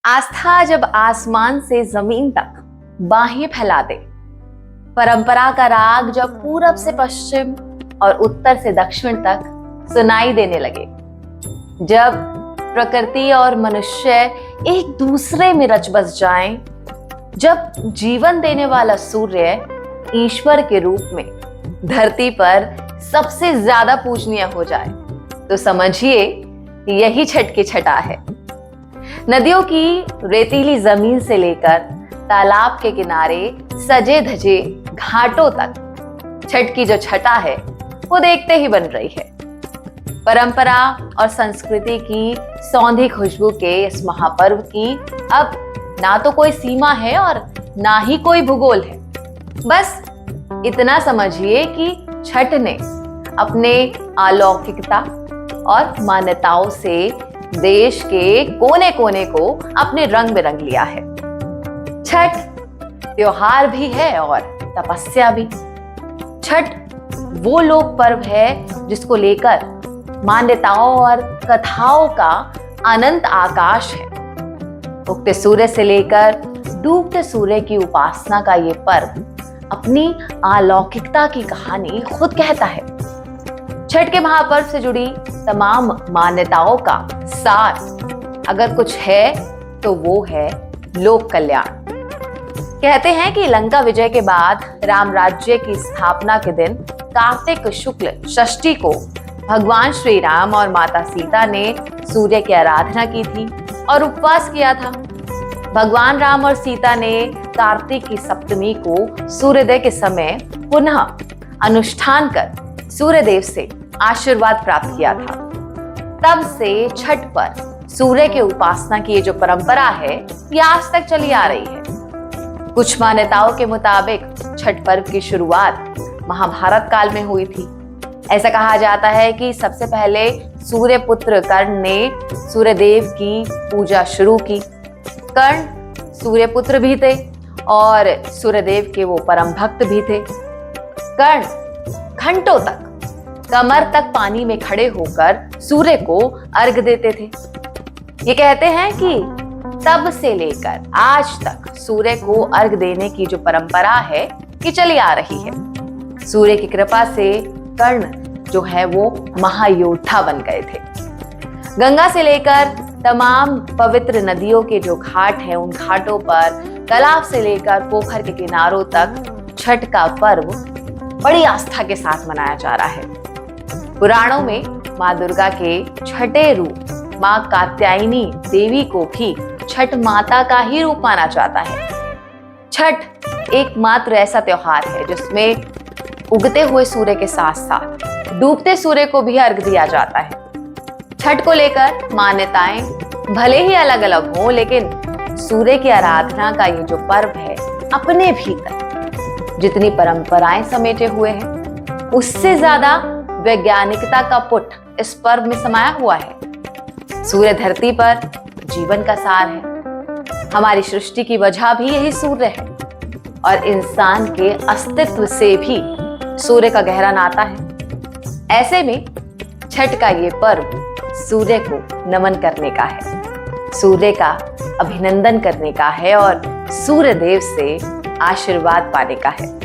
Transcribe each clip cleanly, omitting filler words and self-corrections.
आस्था जब आसमान से जमीन तक बाहें फैला दे, परंपरा का राग जब पूरब से पश्चिम और उत्तर से दक्षिण तक सुनाई देने लगे, जब प्रकृति और मनुष्य एक दूसरे में रच बस जाएं, जब जीवन देने वाला सूर्य ईश्वर के रूप में धरती पर सबसे ज्यादा पूजनीय हो जाए, तो समझिए यही छठ की छठा है। नदियों की रेतीली जमीन से लेकर तालाब के किनारे सजे धजे घाटों तक छठ की जो छठा है वो देखते ही बन रही है। परंपरा और संस्कृति की सौंधी खुशबू के इस महापर्व की अब ना तो कोई सीमा है और ना ही कोई भूगोल है। बस इतना समझिए कि छठ ने अपने अलौकिकता और मान्यताओं से देश के कोने कोने को अपने रंग में रंग लिया है। छठ त्योहार भी है और तपस्या भी। छठ वो लोक पर्व है जिसको लेकर मान्यताओं और कथाओं का अनंत आकाश है। उगते सूर्य से लेकर डूबते सूर्य की उपासना का ये पर्व अपनी अलौकिकता की कहानी खुद कहता है। छठ के महापर्व से जुड़ी तमाम मान्यताओं का सार अगर कुछ है तो वो है लोक कल्याण। कहते हैं कि लंका विजय के बाद राम राज्य की स्थापना के दिन कार्तिक शुक्ल षष्ठी को भगवान श्री राम और माता सीता ने सूर्य की आराधना की थी और उपवास किया था। भगवान राम और सीता ने कार्तिक की सप्तमी को सूर्योदय के समय पुनः अनुष्ठान कर सूर्यदेव से आशीर्वाद प्राप्त किया था। तब से छठ पर सूर्य के उपासना की ये जो परंपरा है ये आज तक चली आ रही है। कुछ मान्यताओं के मुताबिक छठ पर्व की शुरुआत महाभारत काल में हुई थी। ऐसा कहा जाता है कि सबसे पहले सूर्य पुत्र कर्ण ने सूर्यदेव की पूजा शुरू की। कर्ण सूर्य पुत्र भी थे और सूर्यदेव के वो परम भक्त भी थे। कर्ण घंटों तक कमर तक पानी में खड़े होकर सूर्य को अर्घ देते थे। ये कहते हैं कि तब से लेकर आज तक सूर्य को अर्घ देने की जो परंपरा है ये चली आ रही है। सूर्य की कृपा से कर्ण जो है वो महायोद्धा बन गए थे। गंगा से लेकर तमाम पवित्र नदियों के जो घाट हैं उन घाटों पर, तालाब से लेकर पोखर के किनारों तक छठ का पर्व बड़ी आस्था के साथ मनाया जा रहा है। पुराणों में माँ दुर्गा के छठे रूप माँ कात्यायनी देवी को भी छठ माता का ही रूप माना जाता है। छठ एकमात्र ऐसा त्योहार है जिसमें उगते हुए सूर्य के साथ साथ डूबते सूर्य को भी अर्घ दिया जाता है। छठ को लेकर मान्यताएं भले ही अलग अलग हों, लेकिन सूर्य की आराधना का ये जो पर्व है अपने भीतर जितनी परंपराएं समेटे हुए हैं उससे ज्यादा वैज्ञानिकता का पुट इस पर्व में समाया हुआ है। सूर्य धरती पर जीवन का सार है। हमारी सृष्टि की वजह भी यही सूर्य है और इंसान के अस्तित्व से भी सूर्य का गहरा नाता है। ऐसे में छठ का ये पर्व सूर्य को नमन करने का है, सूर्य का अभिनंदन करने का है और सूर्य देव से आशीर्वाद पाने का है।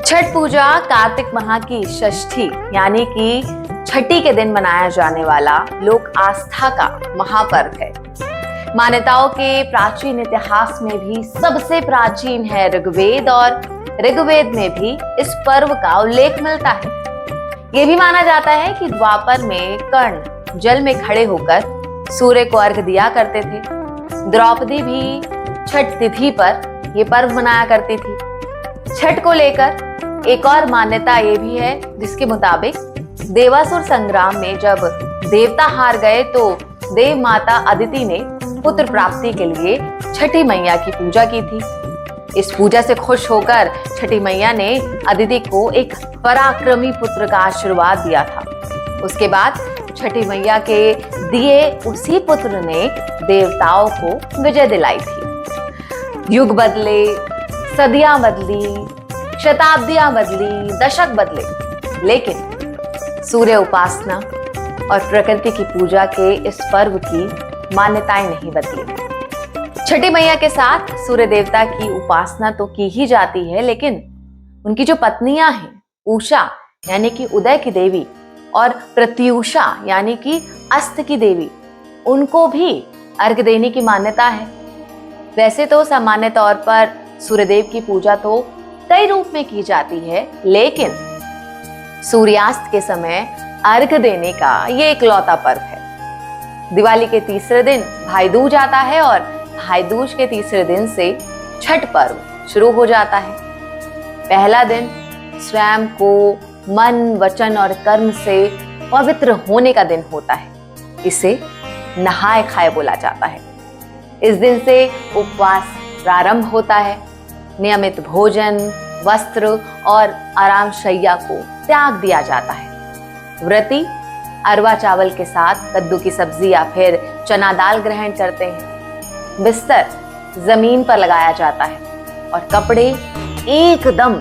छठ पूजा कार्तिक माह की षष्ठी यानी कि छठी के दिन मनाया जाने वाला लोक आस्था का महापर्व है। मान्यताओं के प्राचीन इतिहास में भी सबसे प्राचीन है ऋग्वेद और ऋग्वेद में भी इस पर्व का उल्लेख मिलता है। ये भी माना जाता है कि द्वापर में कर्ण जल में खड़े होकर सूर्य को अर्घ दिया करते थे। द्रौपदी भी छठ तिथि पर ये पर्व मनाया करती थी। छठ को लेकर एक और मान्यता ये भी है जिसके मुताबिक देवासुर संग्राम में जब देवता हार गए तो देव माता अदिति ने पुत्र प्राप्ति के लिए छठी मैया की पूजा की थी। इस पूजा से खुश होकर छठी मैया ने अदिति को एक पराक्रमी पुत्र का आशीर्वाद दिया था। उसके बाद छठी मैया के दिए उसी पुत्र ने देवताओं को विजय दिलाई थी। युग बदले, सदियां बदली, शताब्दियां बदली, दशक बदले, लेकिन सूर्य उपासना और प्रकृति की पूजा के इस पर्व की मान्यताएं नहीं बदली। छठी मैया के साथ सूर्य देवता की उपासना तो की ही जाती है, लेकिन उनकी जो पत्नियां हैं, उषा यानी कि उदय की देवी और प्रत्यूषा यानी कि अस्त की देवी, उनको भी अर्घ देने की मान्यता है। वैसे तो सामान्य तौर पर सूर्यदेव की पूजा तो कई रूप में की जाती है, लेकिन सूर्यास्त के समय अर्घ देने का ये इकलौता पर्व है। दिवाली के तीसरे दिन भाई दूज आता है और भाई दूज के तीसरे दिन से छठ पर्व शुरू हो जाता है। पहला दिन स्वयं को मन, वचन और कर्म से पवित्र होने का दिन होता है। इसे नहाए खाए बोला जाता है। इस दिन से उपवास प्रारंभ होता है। नियमित भोजन, वस्त्र और आराम शैया को त्याग दिया जाता है। व्रती अरवा चावल के साथ कद्दू की सब्जी या फिर चना दाल ग्रहण करते हैं। बिस्तर जमीन पर लगाया जाता है और कपड़े एकदम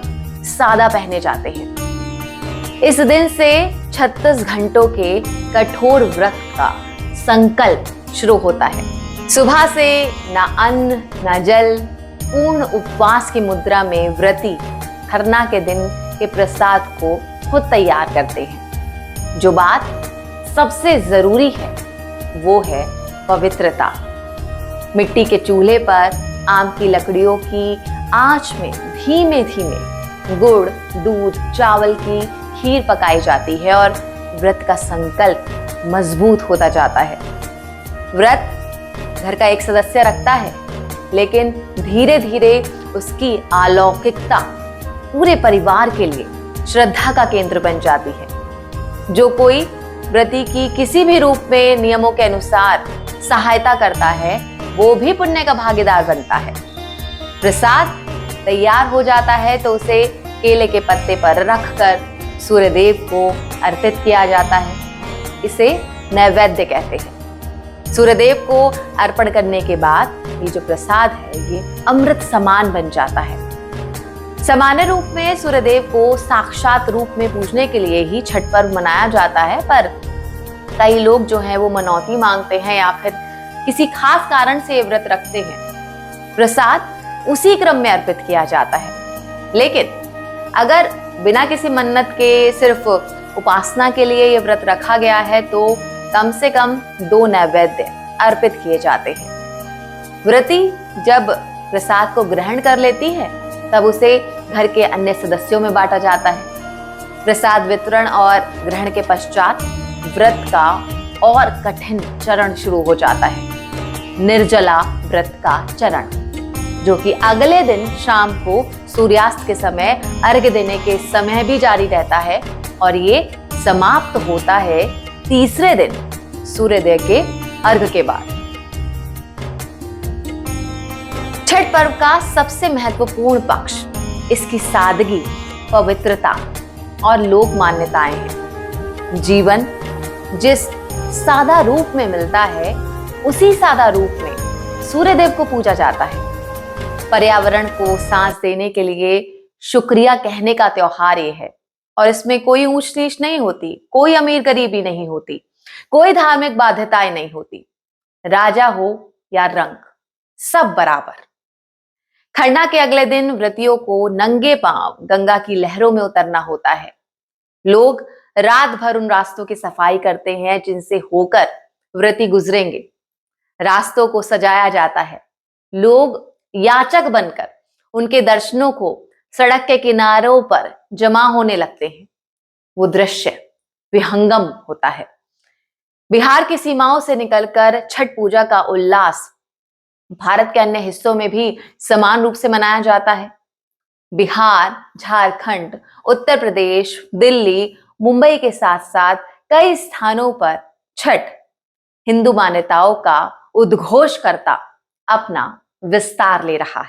सादा पहने जाते हैं। इस दिन से 36 घंटों के कठोर व्रत का संकल्प शुरू होता है। सुबह से ना अन्न ना जल, पूर्ण उपवास की मुद्रा में व्रती खरना के दिन के प्रसाद को खुद तैयार करते हैं। जो बात सबसे जरूरी है वो है पवित्रता। मिट्टी के चूल्हे पर आम की लकड़ियों की आंच में धीमे धीमे गुड़, दूध, चावल की खीर पकाई जाती है और व्रत का संकल्प मजबूत होता जाता है। व्रत घर का एक सदस्य रखता है, लेकिन धीरे धीरे उसकी अलौकिकता पूरे परिवार के लिए श्रद्धा का केंद्र बन जाती है। जो कोई व्रती की किसी भी रूप में नियमों के अनुसार सहायता करता है, वो भी पुण्य का भागीदार बनता है। प्रसाद तैयार हो जाता है तो उसे केले के पत्ते पर रखकर सूर्यदेव को अर्पित किया जाता है। इसे नैवेद्य कहते हैं। सूर्यदेव को अर्पण करने के बाद ये जो प्रसाद है ये अमृत समान बन जाता है। सामान्य रूप में सूर्यदेव को साक्षात रूप में पूजने के लिए ही छठ पर्व मनाया जाता है, पर कई लोग जो हैं वो मनौती मांगते हैं या फिर किसी खास कारण से ये व्रत रखते हैं। प्रसाद उसी क्रम में अर्पित किया जाता है, लेकिन अगर बिना किसी मन्नत के सिर्फ उपासना के लिए ये व्रत रखा गया है तो कम से कम 2 नैवेद्य अर्पित किए जाते हैं। व्रती जब प्रसाद को ग्रहण कर लेती है तब उसे घर के अन्य सदस्यों में बांटा जाता है। प्रसाद वितरण और ग्रहण के पश्चात व्रत का और कठिन चरण शुरू हो जाता है, निर्जला व्रत का चरण, जो कि अगले दिन शाम को सूर्यास्त के समय अर्घ्य देने के समय भी जारी रहता है और ये समाप्त होता है तीसरे दिन सूर्योदय के अर्घ के बाद। छठ पर्व का सबसे महत्वपूर्ण पक्ष इसकी सादगी, पवित्रता और लोक मान्यताएं हैं। जीवन जिस सादा रूप में मिलता है, उसी सादा रूप में सूर्यदेव को पूजा जाता है। पर्यावरण को सांस देने के लिए शुक्रिया कहने का त्योहार ये है और इसमें कोई ऊंच नीच नहीं होती, कोई अमीर गरीबी नहीं होती, कोई धार्मिक बाध्यताएं नहीं होती। राजा हो या रंक, सब बराबर। खरना के अगले दिन व्रतियों को नंगे पांव गंगा की लहरों में उतरना होता है। लोग रात भर उन रास्तों की सफाई करते हैं जिनसे होकर व्रती गुजरेंगे। रास्तों को सजाया जाता है। लोग याचक बनकर उनके दर्शनों को सड़क के किनारों पर जमा होने लगते हैं। वो दृश्य विहंगम होता है। बिहार की सीमाओं से निकलकर छठ पूजा का उल्लास भारत के अन्य हिस्सों में भी समान रूप से मनाया जाता है। बिहार, झारखंड, उत्तर प्रदेश, दिल्ली, मुंबई के साथ साथ कई स्थानों पर छठ हिंदू मान्यताओं का उद्घोष करता अपना विस्तार ले रहा है।